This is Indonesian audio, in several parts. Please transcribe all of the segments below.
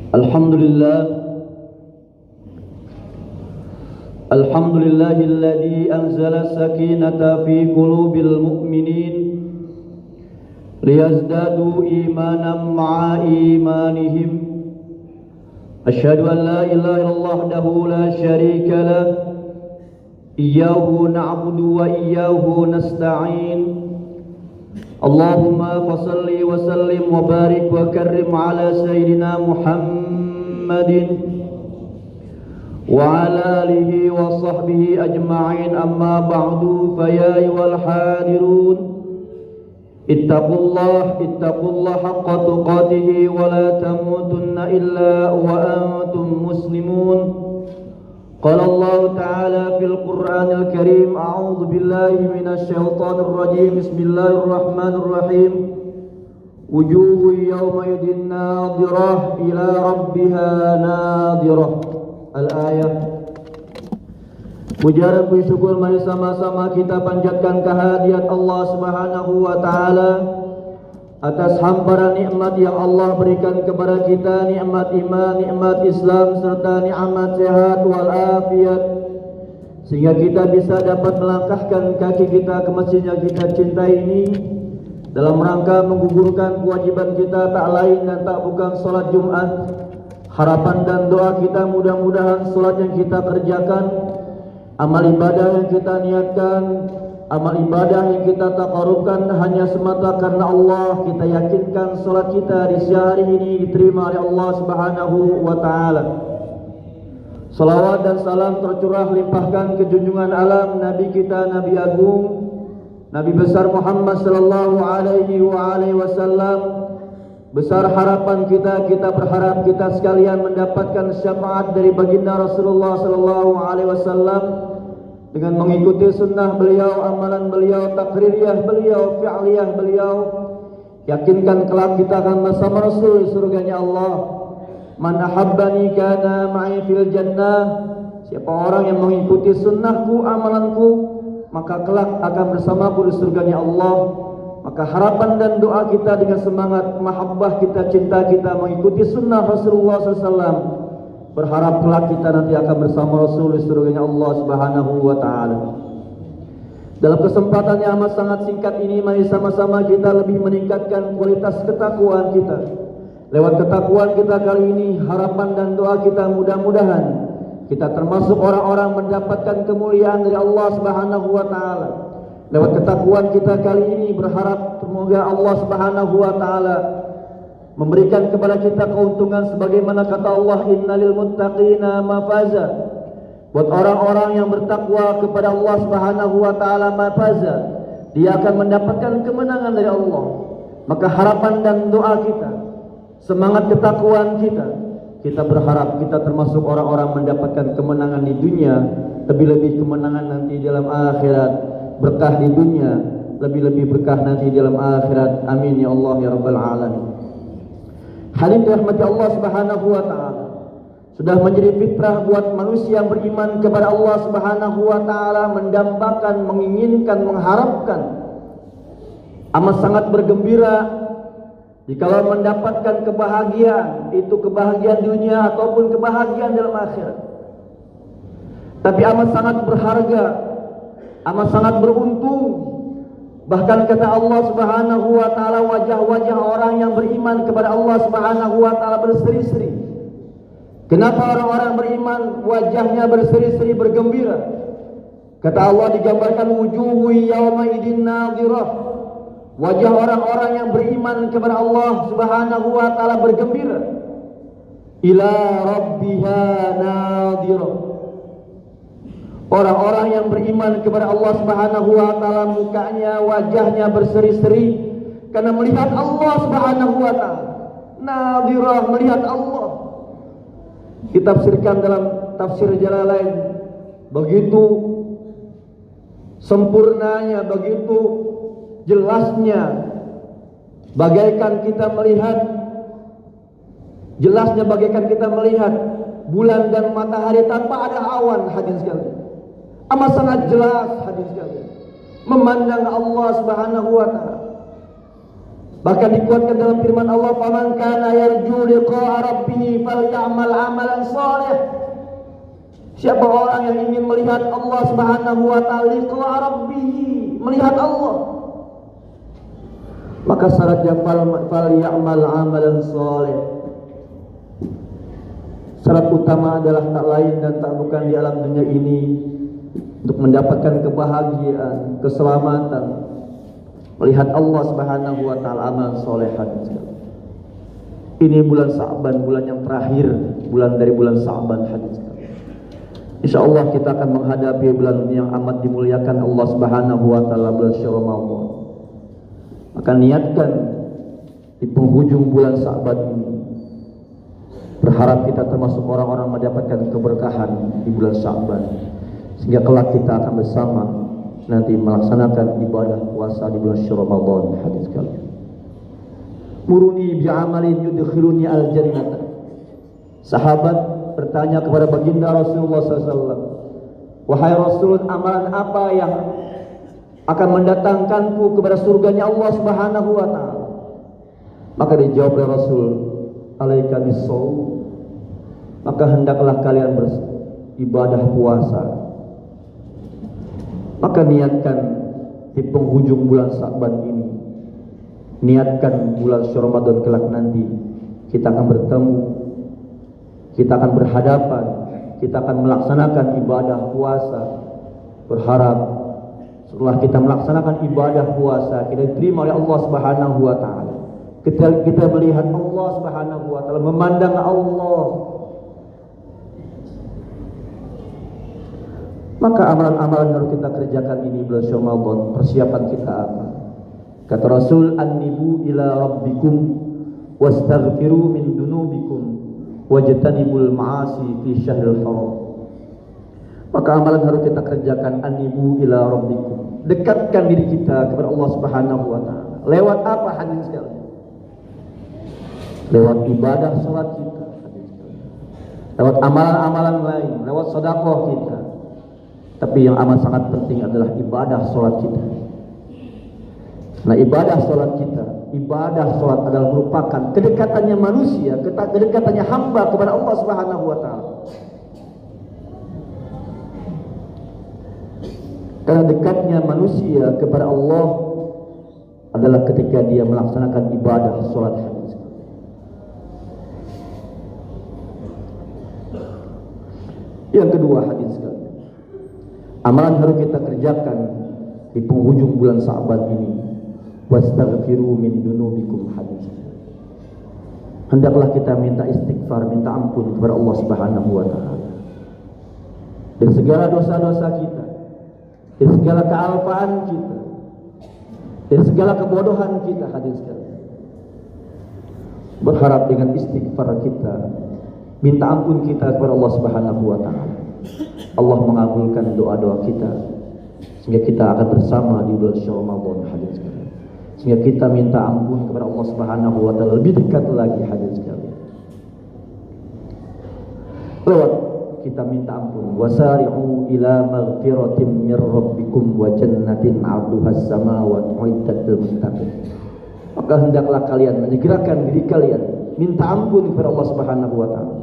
Alhamdulillah, alhamdulillahilladzi anzala sakinata fi qulubil mu'minin liyazdadu imanan ma'a imanihim. Asyhadu an la ilaha illallah wahdahu la syarika lah, iyyahu na'budu wa iyyahu nasta'in. Allahumma fasalli wa sallim wa barik wa karrim ala sayyidina Muhammadin wa ala alihi wa sahbihi ajma'in, amma ba'du. Fa ya ayyuhal hadirun, ittaqullaha haqqa tuqatih wa la tamutunna illa wa antum muslimun. Qala Allah Ta'ala fil Qur'anil Karim, a'udzu billahi minasy syaithanir rajim. Bismillahirrahmanirrahim. Wujuhun yawma idin nadhirah ila rabbiha nadhirah. Al-ayah. Puja dan puji syukur mari sama-sama kita panjatkan kehadirat Allah Subhanahu wa taala atas hamparan nikmat yang Allah berikan kepada kita, nikmat iman, nikmat Islam, serta nikmat sehat wal afiat, sehingga kita bisa dapat melangkahkan kaki kita ke masjid yang kita cintai ini dalam rangka menggugurkan kewajiban kita tak lain dan tak bukan salat Jumat. Harapan dan doa kita mudah-mudahan salat yang kita kerjakan, amal ibadah yang kita niatkan, amal ibadah yang kita taqarrubkan hanya semata karena Allah, kita yakinkan salat kita di siang hari ini diterima oleh Allah Subhanahu wa taala. Salawat dan salam tercurah limpahkan ke junjungan alam Nabi kita, Nabi agung, Nabi besar Muhammad sallallahu alaihi wasallam. Besar harapan kita berharap kita sekalian mendapatkan syafaat dari baginda Rasulullah sallallahu alaihi wasallam dengan mengikuti sunnah beliau, amalan beliau, takririah beliau, fi'liyah beliau. Yakinkan kelak kita akan bersama Rasul di surganya Allah. Man ahabbani kana ma'i fil jannah. Siapa orang yang mengikuti sunnahku, amalanku, maka kelak akan bersamaku di surganya Allah. Maka harapan dan doa kita dengan semangat mahabbah kita, cinta kita mengikuti sunnah Rasulullah SAW, berharap kelak kita nanti akan bersama Rasul di surganya Allah Subhanahu wa taala. Dalam kesempatan yang amat sangat singkat ini, mari sama-sama kita lebih meningkatkan kualitas ketakwaan kita. Lewat ketakwaan kita kali ini, harapan dan doa kita mudah-mudahan kita termasuk orang-orang mendapatkan kemuliaan dari Allah Subhanahu wa taala. Lewat ketakwaan kita kali ini berharap semoga Allah Subhanahu wa taala memberikan kepada kita keuntungan sebagaimana kata Allah, innalil muttaqina mafaza. Buat orang-orang yang bertakwa kepada Allah Subhanahu wa taala mafaza, dia akan mendapatkan kemenangan dari Allah. Maka harapan dan doa kita, semangat ketakwaan kita berharap kita termasuk orang-orang mendapatkan kemenangan di dunia, lebih-lebih kemenangan nanti dalam akhirat. Berkah di dunia, lebih-lebih berkah nanti dalam akhirat. Amin ya Allah ya rabbal alamin. Hadirin dirahmati Allah Subhanahu wa taala, sudah menjadi fitrah buat manusia yang beriman kepada Allah Subhanahu wa taala, mendambakan, menginginkan, mengharapkan, amat sangat bergembira jikalau mendapatkan kebahagiaan, itu kebahagiaan dunia ataupun kebahagiaan dalam akhirat. Tapi amat sangat berharga, amat sangat beruntung. Bahkan kata Allah Subhanahu wa taala, wajah-wajah orang yang beriman kepada Allah Subhanahu wa taala berseri-seri. Kenapa orang-orang beriman wajahnya berseri-seri, bergembira? Kata Allah, digambarkan wujuhu yauma idin nadhirah. Wajah orang-orang yang beriman kepada Allah Subhanahu wa taala bergembira. Ila rabbiha nadhirah. Orang-orang yang beriman kepada Allah Subhanahu wa taala mukanya, wajahnya berseri-seri karena melihat Allah Subhanahu wa taala. Nadhirah, melihat Allah. Ditafsirkan dalam tafsir Jalalain, begitu sempurnanya, begitu jelasnya, bagaikan kita melihat, jelasnya bagaikan kita melihat bulan dan matahari tanpa ada awan. Hadirin sekalian, amat sangat jelas hadirin sekalian, memandang Allah Subhanahu wa taala. Bahkan dikuatkan dalam firman Allah, "Faman kana yarju liqa'a rabbih rabbihi falyamal amalan salih. Siapa orang yang ingin melihat Allah Subhanahu wa taala, liqa rabbihi, melihat Allah, maka syaratnya falyamal amalan salih. Syarat utama adalah tak lain dan tak bukan di alam dunia ini untuk mendapatkan kebahagiaan, keselamatan, melihat Allah Subhanahu wa taala, amal solehan. Ini bulan Sa'ban, bulan yang terakhir, bulan dari bulan Sa'ban hadis. Insyaallah kita akan menghadapi bulan yang amat dimuliakan Allah Subhanahu wa taala, bulan Ramadan. Maka niatkan di penghujung bulan Sa'ban ini, berharap kita termasuk orang-orang mendapatkan keberkahan di bulan Sa'ban, sehingga kelak kita akan bersama nanti melaksanakan ibadah puasa di bulan Ramadan. Hadis kalian, muruni bi'amalin yudkhiluni al-jannah. Sahabat bertanya kepada baginda Rasulullah SAW, wahai Rasul, amalan apa yang akan mendatangkanku kepada surganya Allah Subhanahu wa taala? Maka dijawab oleh Rasul, alaika bis-shaum, maka hendaklah kalian beribadah puasa. Maka niatkan di penghujung bulan Sa'ban ini, niatkan bulan Ramadan kelak nanti kita akan bertemu, kita akan berhadapan, kita akan melaksanakan ibadah puasa. Berharap setelah kita melaksanakan ibadah puasa, kita diterima oleh Allah Subhanahu wa taala. Kita melihat Allah Subhanahu wa taala, memandang Allah, maka amalan-amalan yang harus kita kerjakan ini bulan Ramadan. Persiapan kita apa? Kata Rasul, annibu ila rabbikum wastaghfiru min dunubikum wajtanibul ma'asi fi syahril haram. Maka amalan harus kita kerjakan, annibu ila rabbikum, dekatkan diri kita kepada Allah Subhanahu wa taala. Lewat apa hadirin sekalian? Lewat ibadah salat kita, lewat amalan-amalan lain, lewat sedekah kita. Tapi yang amat sangat penting adalah ibadah salat kita. Nah, ibadah salat kita, ibadah salat adalah merupakan kedekatannya manusia, kedekatannya hamba kepada Allah Subhanahu wa taala. Karena dekatnya manusia kepada Allah adalah ketika dia melaksanakan ibadah salat. Yang kedua, hadis sekalian, amalan harus kita kerjakan di penghujung bulan Sa'ban ini, wastaghfiru min dunubikum hadis. Hendaklah kita minta istighfar, minta ampun kepada Allah Subhanahu wa taala dari segala dosa-dosa kita, dari segala kealpaan kita, dari segala kebodohan kita. Hadis sekalian, berharap dengan istighfar kita, minta ampun kita kepada Allah Subhanahu wa taala, Allah mengabulkan doa-doa kita, sehingga kita akan bersama di bulan Ramadan. Hadis sekalian, sehingga kita minta ampun kepada Allah Subhanahu wa taala lebih dekat lagi. Hadis sekalian, lewat kita minta ampun, wasari'u ila maghfiratin min rabbikum wa jannatin 'arduhas samawati uiddat lil muttaqin. Maka hendaklah kalian menyegerakan diri kalian minta ampun kepada Allah Subhanahu wa taala,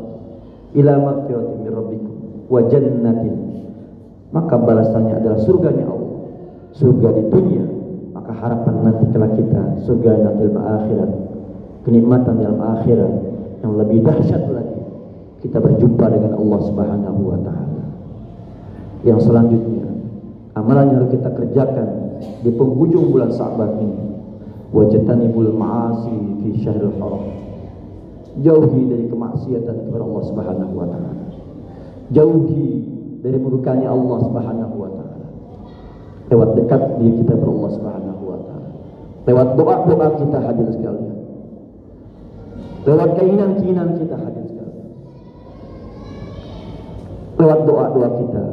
ila maghfiratin min rabbikum wa jannatin, maka balasannya adalah surganya Allah, surga di dunia. Maka harapan nanti kelak kita surga nanti dalam akhirat, kenikmatan dalam akhirat yang lebih dahsyat lagi, kita berjumpa dengan Allah Subhanahu wa taala. Yang selanjutnya, amalan yang harus kita kerjakan di penghujung bulan Sa'ban ini, wajtanibul ma'asi fi syahril haram. Jauhi dari kemaksiatan kepada Allah Subhanahu wa taala. Jauhi dari murkanya Allah Subhanahu wa taala. Lewat dekat diri kita kepada Allah Subhanahu wa taala. Lewat doa-doa kita, hadirin sekalian. Lewat keinginan-keinginan kita, hadirin sekalian. Lewat doa-doa kita,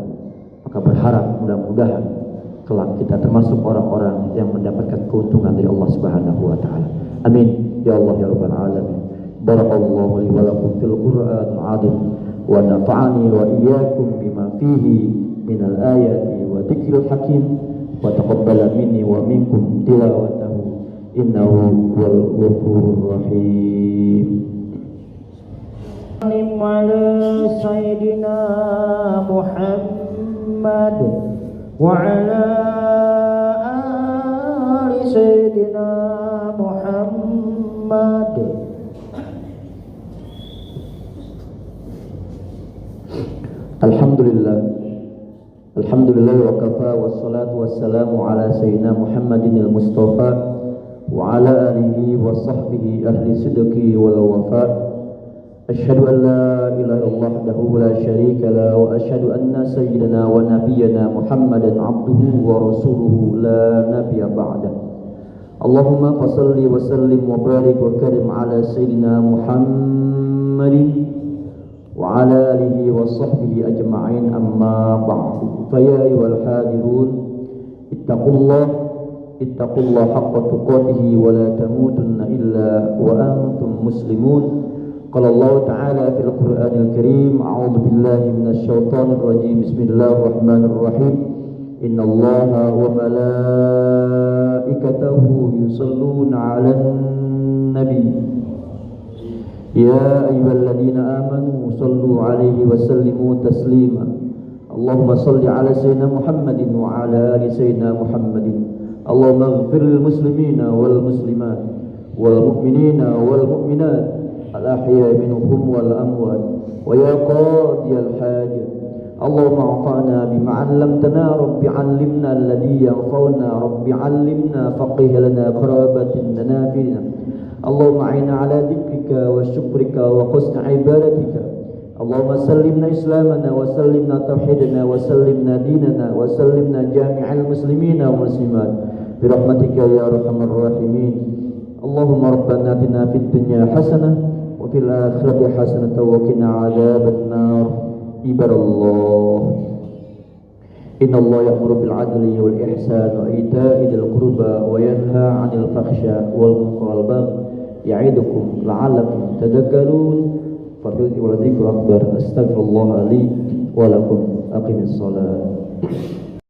maka berharap mudah-mudahan kelak kita termasuk orang-orang yang mendapatkan keuntungan dari Allah Subhanahu wa taala. Amin ya Allah ya rabbal alamin. Barakallahu li wa lakum fil Qur'anil 'azim wa nafa'ani wa iyyakum bima fihi minal ayati wa dzikril hakim wa taqabbala minni wa minkum tilawatahu innahu huwal ghafurur rahim. على سيدنا محمد وعلى آل سيدنا محمد. Alhamdulillah wa kafa wassalatu wassalamu ala sayyidina Muhammadin al-Mustafa wa ala alihi wa sahbihi ahli sidqi wal wafa. Asyhadu an la ilaha illallah wahdahu la syarika la wa asyhadu anna sayyidana wa nabiyyana Muhammadan abduhu wa rasuluhu la nabiyya ba'da. Allahumma fassalli wa sallim wa barik wa karim ala sayyidina Muhammadin wa ala alihi wa sahbihi ajma'in, amma ba'du. Fa ya ayyuhal hadirun ittaqullah haqqa tuqatih wa la tamutunna illa wa antum muslimun. Qala Allah ta'ala fil Qur'anil Karim, a'udzu billahi minasy syaithanir rajim. Bismillahirrahmanirrahim. Innallaha wa malaikatahu yusalluna 'alan nabi. Ya ayyuhalladzina amanu sallu 'alaihi wa sallimu taslima. Allahumma salli 'ala sayyidina Muhammadin wa 'ala ali sayyidina Muhammadin. Allahumma ighfir lil muslimina wal muslimat wal mu'minina wal mu'minat al ahya'i minhum wal amwat wa ya qadiyal hajat. Allahumma anfa'na bima 'allamtana rabbi 'allimna alladhi yanfa'una rabbi 'allimna faqih lana qarabatin nafina. Allahumma a'inna 'ala dhikrika wa syukrika wa husni ibadatika. Allahumma sallimna islamana wa sallimna tauhidana wa sallimna dinana wa sallimna jami'al muslimina wa muslimat bi rahmatika ya arhamar rahimin. Allahumma rabbana atina fid dunya hasanah wa fil akhirati hasanah wa qina 'adzaban nar. Ibadallah, innallaha ya'muru bil 'adli wal ihsani wa ita'i dzil qurba wa yanha 'anil fakhsya'i wal munkari wal baghi ya'idukum la'allakum tadhakkarun. Fadhlu wa dzikru akbar. Astaghfirullah li wa lakum. Aqimis shalah.